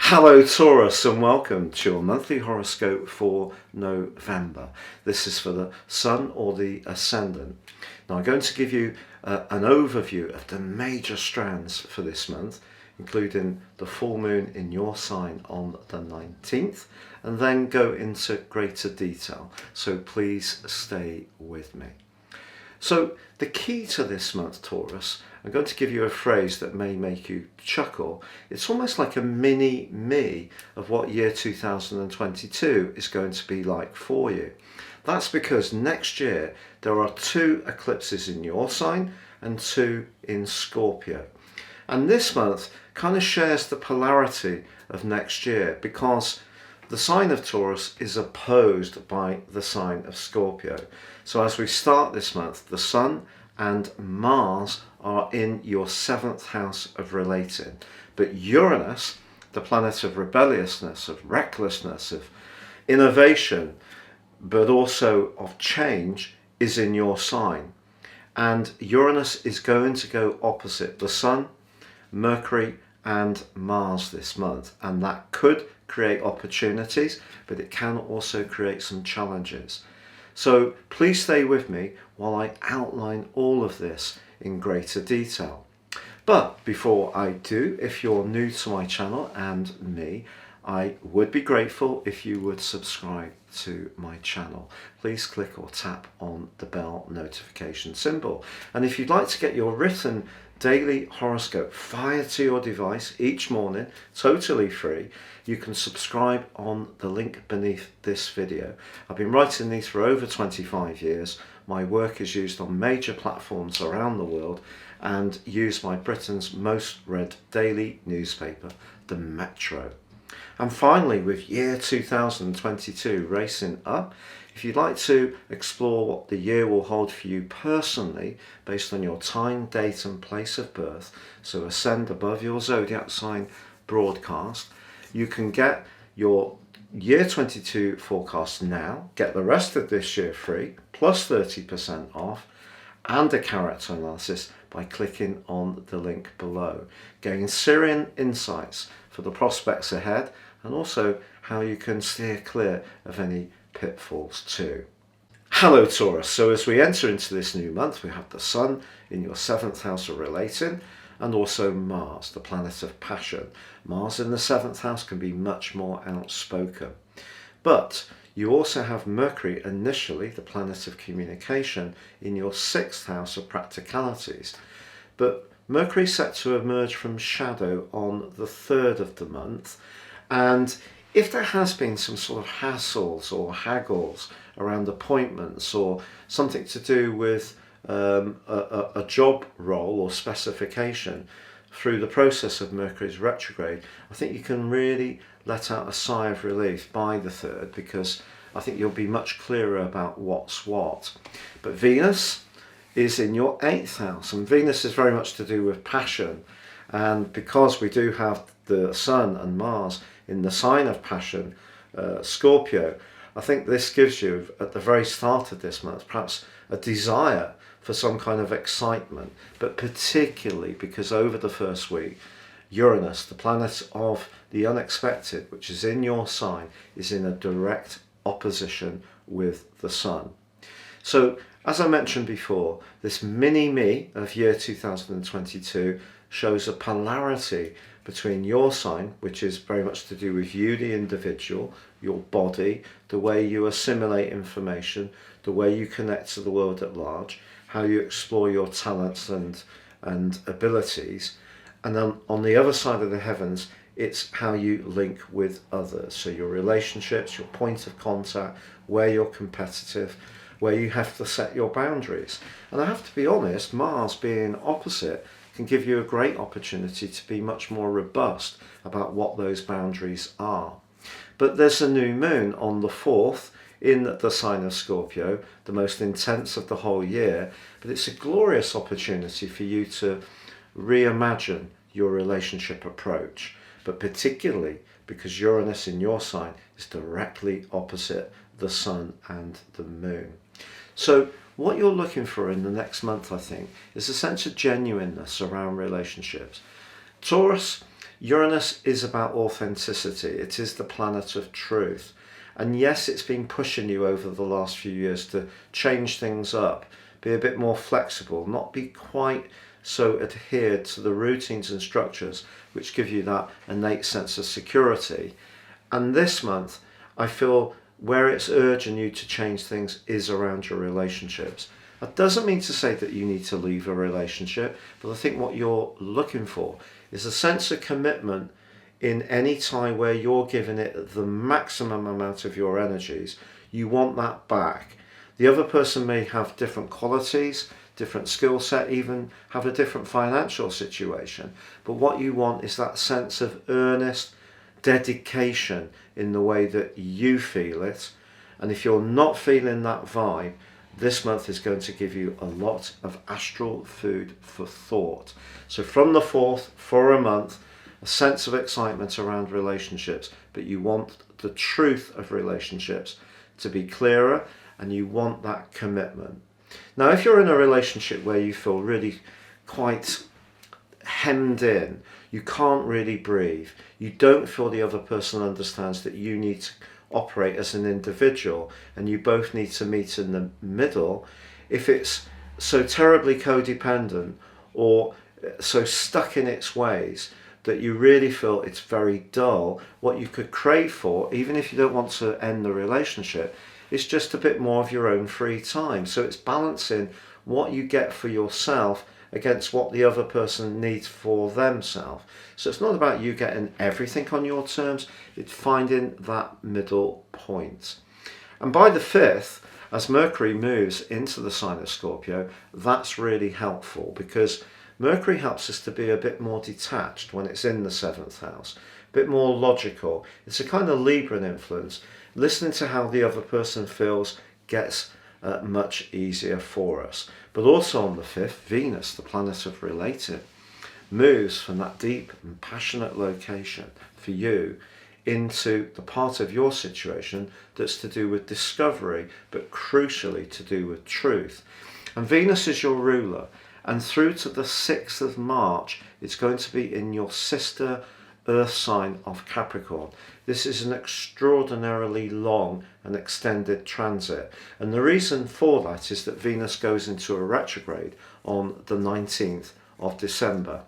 Hello Taurus, and welcome to your monthly horoscope for November. This is for the Sun or the Ascendant. Now I'm going to give you an overview of the major strands for this month, including the full moon in your sign on the 19th, and then go into greater detail. So please stay with me. So the key to this month, Taurus, I'm going to give you a phrase that may make you chuckle. It's almost like a mini me of what year 2022 is going to be like for you. That's because next year there are 2 eclipses in your sign and 2 in Scorpio. And this month kind of shares the polarity of next year because the sign of Taurus is opposed by the sign of Scorpio. So as we start this month, the Sun and Mars are in your 7th house of relating. But Uranus, the planet of rebelliousness, of recklessness, of innovation, but also of change, is in your sign. And Uranus is going to go opposite the Sun, Mercury and Mars this month. And that could create opportunities, but it can also create some challenges. So please stay with me while I outline all of this in greater detail. But before I do, if you're new to my channel and me, I would be grateful if you would subscribe to my channel. Please click or tap on the bell notification symbol. And if you'd like to get your written daily horoscope fired to your device each morning, totally free, you can subscribe on the link beneath this video. I've been writing these for over 25 years. My work is used on major platforms around the world and used by Britain's most read daily newspaper, the Metro. And finally, with year 2022 racing up, if you'd like to explore what the year will hold for you personally based on your time, date and place of birth, so ascend above your zodiac sign broadcast, you can get your year 22 forecast now, get the rest of this year free, plus 30% off, and a character analysis by clicking on the link below. Gain Syrian insights for the prospects ahead and also how you can steer clear of any pitfalls too. Hello Taurus, so as we enter into this new month, we have the Sun in your 7th house of relating and also Mars, the planet of passion. Mars in the 7th house can be much more outspoken. But you also have Mercury initially, the planet of communication, in your 6th house of practicalities. But Mercury is set to emerge from shadow on the 3rd of the month, and if there has been some sort of hassles or haggles around appointments or something to do with a job role or specification through the process of Mercury's retrograde, I think you can really let out a sigh of relief by the 3rd, because I think you'll be much clearer about what's what. But Venus is in your 8th house, and Venus is very much to do with passion. And because we do have the Sun and Mars in the sign of passion, Scorpio, I think this gives you, at the very start of this month, perhaps a desire for some kind of excitement, but particularly because over the first week, Uranus, the planet of the unexpected, which is in your sign, is in a direct opposition with the Sun. So, as I mentioned before, this mini-me of year 2022 shows a polarity between your sign, which is very much to do with you, the individual, your body, the way you assimilate information, the way you connect to the world at large, how you explore your talents and abilities. And then on the other side of the heavens, it's how you link with others. So your relationships, your point of contact, where you're competitive, where you have to set your boundaries. And I have to be honest, Mars being opposite can give you a great opportunity to be much more robust about what those boundaries are. But there's a new moon on the 4th in the sign of Scorpio, the most intense of the whole year, but it's a glorious opportunity for you to reimagine your relationship approach, but particularly because Uranus in your sign is directly opposite the Sun and the Moon. So what you're looking for in the next month, I think, is a sense of genuineness around relationships. Taurus, Uranus is about authenticity. It is the planet of truth. And yes, it's been pushing you over the last few years to change things up, be a bit more flexible, not be quite so adhered to the routines and structures which give you that innate sense of security. And this month, I feel where it's urging you to change things is around your relationships. That doesn't mean to say that you need to leave a relationship, but I think what you're looking for is a sense of commitment in any time where you're giving it the maximum amount of your energies. You want that back. The other person may have different qualities, different skill set, even have a different financial situation. But what you want is that sense of earnest dedication in the way that you feel it. And if you're not feeling that vibe, this month is going to give you a lot of astral food for thought. So from the 4th, for a month, a sense of excitement around relationships, but you want the truth of relationships to be clearer, and you want that commitment. Now, if you're in a relationship where you feel really quite hemmed in, you can't really breathe, you don't feel the other person understands that you need to operate as an individual and you both need to meet in the middle, if it's so terribly codependent or so stuck in its ways that you really feel it's very dull, what you could crave for, even if you don't want to end the relationship, is just a bit more of your own free time. So it's balancing what you get for yourself against what the other person needs for themselves. So it's not about you getting everything on your terms, it's finding that middle point. And by the 5th, as Mercury moves into the sign of Scorpio, that's really helpful because Mercury helps us to be a bit more detached when it's in the 7th house, a bit more logical. It's a kind of Libran influence. Listening to how the other person feels gets much easier for us. But also on the 5th, Venus, the planet of relating, moves from that deep and passionate location for you into the part of your situation that's to do with discovery, but crucially to do with truth. And Venus is your ruler, and through to the 6th of March, it's going to be in your sister Earth sign of Capricorn. This is an extraordinarily long and extended transit, and the reason for that is that Venus goes into a retrograde on the 19th of December.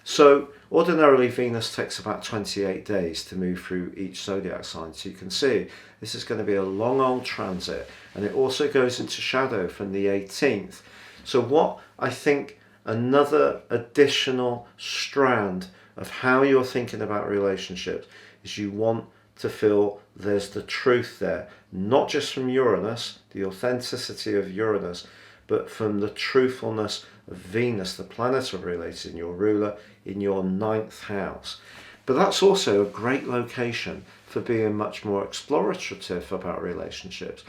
So ordinarily Venus takes about 28 days to move through each zodiac sign, so you can see this is going to be a long old transit, and it also goes into shadow from the 18th. So what I think another additional strand of how you're thinking about relationships is you want to feel there's the truth there, not just from Uranus, the authenticity of Uranus, but from the truthfulness of Venus, the planet of relating, your ruler, in your 9th house. But that's also a great location for being much more explorative about relationships.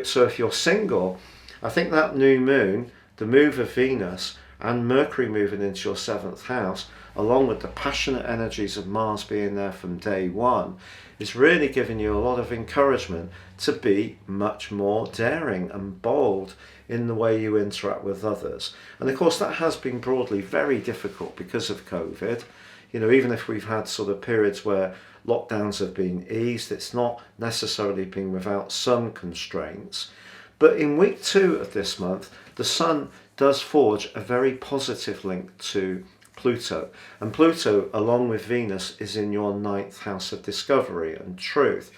So if you're single, I think that new moon, the move of Venus and Mercury moving into your 7th house, along with the passionate energies of Mars being there from day one, is really giving you a lot of encouragement to be much more daring and bold in the way you interact with others. And of course that has been broadly very difficult because of COVID. You know, even if we've had sort of periods where lockdowns have been eased, it's not necessarily been without some constraints. But in week 2 of this month, the Sun does forge a very positive link to Pluto. And Pluto, along with Venus, is in your 9th house of discovery and truth.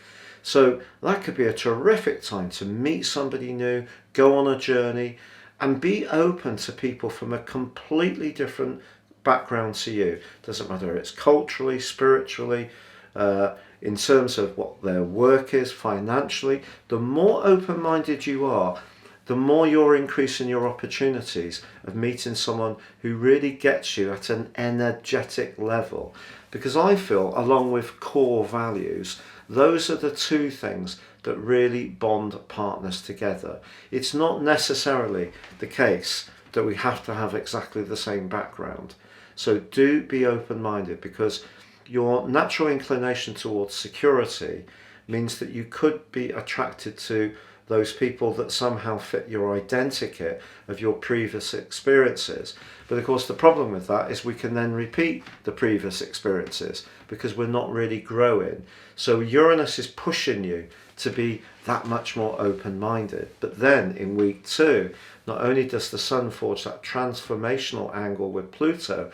So that could be a terrific time to meet somebody new, go on a journey, and be open to people from a completely different background to you. Doesn't matter, it's culturally, spiritually, in terms of what their work is, financially. The more open-minded you are, the more you're increasing your opportunities of meeting someone who really gets you at an energetic level. Because I feel, along with core values, those are the two things that really bond partners together. It's not necessarily the case that we have to have exactly the same background. So do be open-minded, because your natural inclination towards security means that you could be attracted to those people that somehow fit your identikit of your previous experiences. But of course the problem with that is we can then repeat the previous experiences because we're not really growing. So Uranus is pushing you to be that much more open-minded. But then in week 2, not only does the Sun forge that transformational angle with Pluto,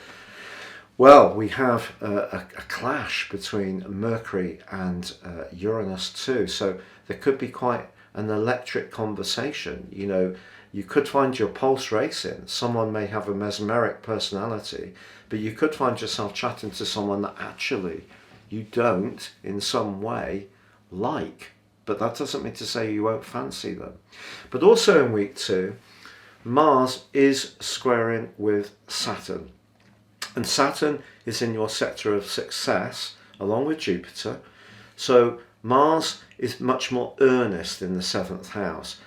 well, we have a clash between Mercury and Uranus too. So there could be quite an electric conversation. You know, you could find your pulse racing. Someone may have a mesmeric personality, but you could find yourself chatting to someone that actually you don't in some way like. But that doesn't mean to say you won't fancy them. But also in week 2, Mars is squaring with Saturn. And Saturn is in your sector of success, along with Jupiter. So Mars is much more earnest in the 7th house.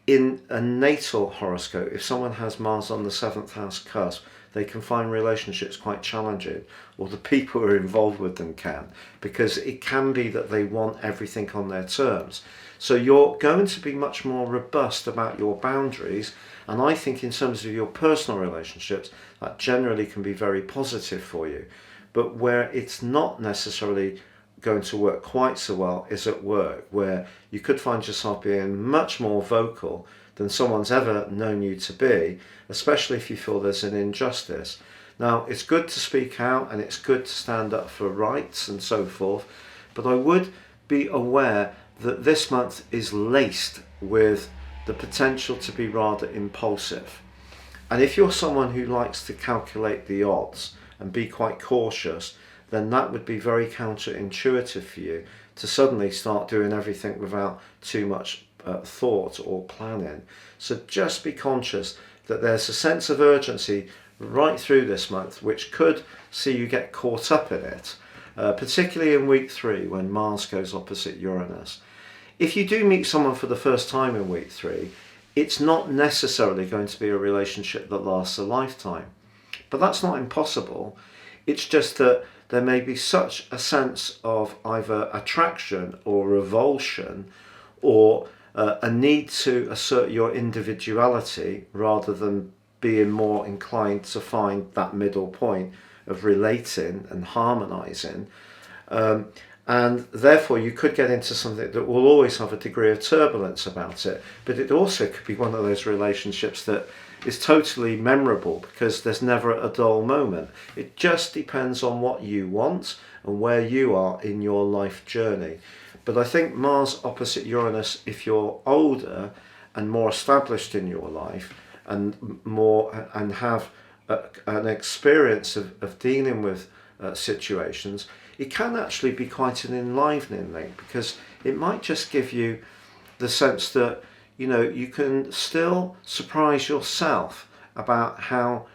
In a natal horoscope, if someone has Mars on the 7th house cusp, they can find relationships quite challenging, or the people who are involved with them can, because it can be that they want everything on their terms. So you're going to be much more robust about your boundaries, and I think in terms of your personal relationships, that generally can be very positive for you. But where it's not necessarily going to work quite so well is at work, where you could find yourself being much more vocal than someone's ever known you to be, especially if you feel there's an injustice. Now, it's good to speak out and it's good to stand up for rights and so forth, but I would be aware that this month is laced with the potential to be rather impulsive. And if you're someone who likes to calculate the odds and be quite cautious, then that would be very counterintuitive for you to suddenly start doing everything without too much thought or planning. So just be conscious that there's a sense of urgency right through this month, which could see you get caught up in it, particularly in week 3 when Mars goes opposite Uranus. If you do meet someone for the first time in week 3, it's not necessarily going to be a relationship that lasts a lifetime. But that's not impossible. It's just that there may be such a sense of either attraction or revulsion, or a need to assert your individuality rather than being more inclined to find that middle point of relating and harmonizing. And therefore you could get into something that will always have a degree of turbulence about it, but it also could be one of those relationships that is totally memorable because there's never a dull moment. It just depends on what you want and where you are in your life journey. But I think Mars opposite Uranus, if you're older and more established in your life and have an experience of dealing with situations, it can actually be quite an enlivening link, because it might just give you the sense that, you know, you can still surprise yourself about how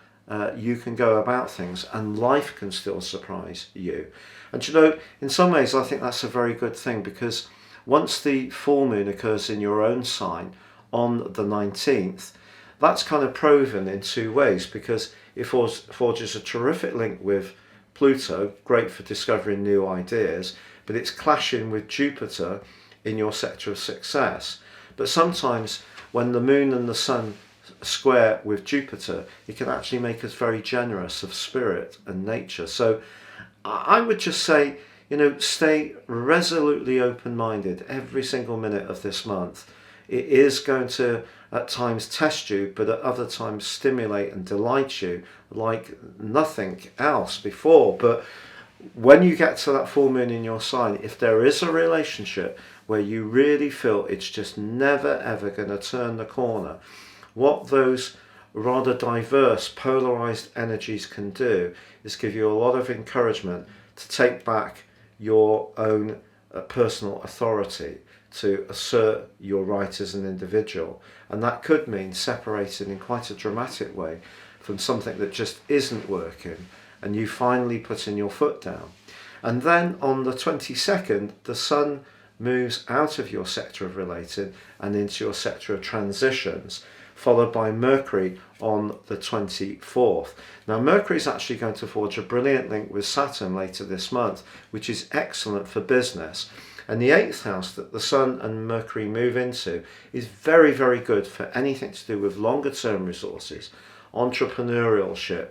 you can go about things, and life can still surprise you. And you know, in some ways I think that's a very good thing, because once the full moon occurs in your own sign on the 19th, that's kind of proven in 2 ways, because it forges a terrific link with Pluto, great for discovering new ideas, but it's clashing with Jupiter in your sector of success. But sometimes when the moon and the sun square with Jupiter, it can actually make us very generous of spirit and nature. So I would just say, you know, stay resolutely open-minded every single minute of this month. It is going to at times test you, but at other times stimulate and delight you like nothing else before. But when you get to that full moon in your sign, if there is a relationship where you really feel it's just never ever going to turn the corner, what those rather diverse polarized energies can do is give you a lot of encouragement to take back your own personal authority, to assert your right as an individual. And that could mean separating in quite a dramatic way from something that just isn't working, and you finally putting your foot down. And then on the 22nd, the sun moves out of your sector of relating and into your sector of transitions, followed by Mercury on the 24th. Now Mercury is actually going to forge a brilliant link with Saturn later this month, which is excellent for business. And the 8th house that the Sun and Mercury move into is very, very good for anything to do with longer term resources, entrepreneurship,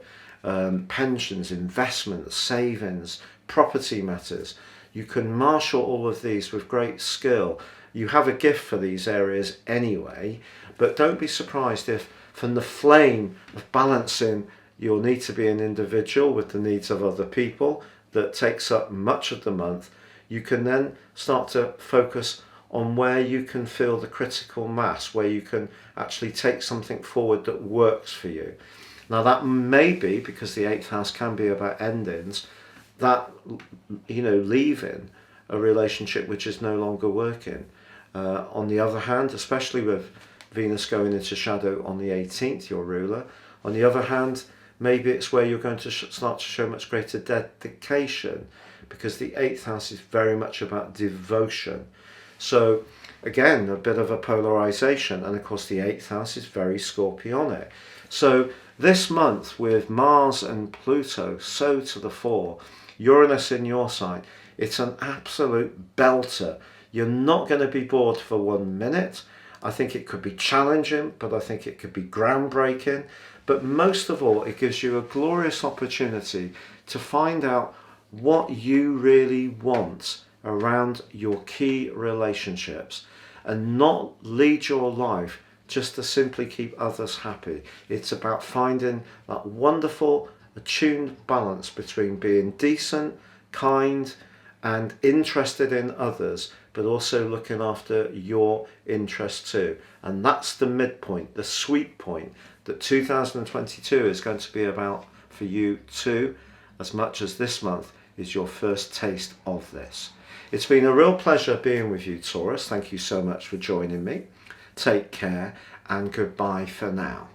pensions, investments, savings, property matters. You can marshal all of these with great skill. You have a gift for these areas anyway, but don't be surprised if from the flame of balancing your need to be an individual with the needs of other people that takes up much of the month, you can then start to focus on where you can feel the critical mass, where you can actually take something forward that works for you. Now that may be, because the 8th house can be about endings, that, leaving a relationship which is no longer working. On the other hand, especially with Venus going into shadow on the 18th, your ruler, on the other hand, maybe it's where you're going to start to show much greater dedication, because the 8th house is very much about devotion. So again, a bit of a polarization, and of course the 8th house is very Scorpionic. So this month, with Mars and Pluto so to the fore, Uranus in your sign, it's an absolute belter. You're not going to be bored for 1 minute. I think it could be challenging, but I think it could be groundbreaking. But most of all, it gives you a glorious opportunity to find out what you really want around your key relationships, and not lead your life just to simply keep others happy. It's about finding that wonderful attuned balance between being decent, kind, and interested in others, but also looking after your interests too. And that's the midpoint, the sweet point that 2022 is going to be about for you too, as much as this month is your first taste of this. It's been a real pleasure being with you, Taurus. Thank you so much for joining me. Take care and goodbye for now.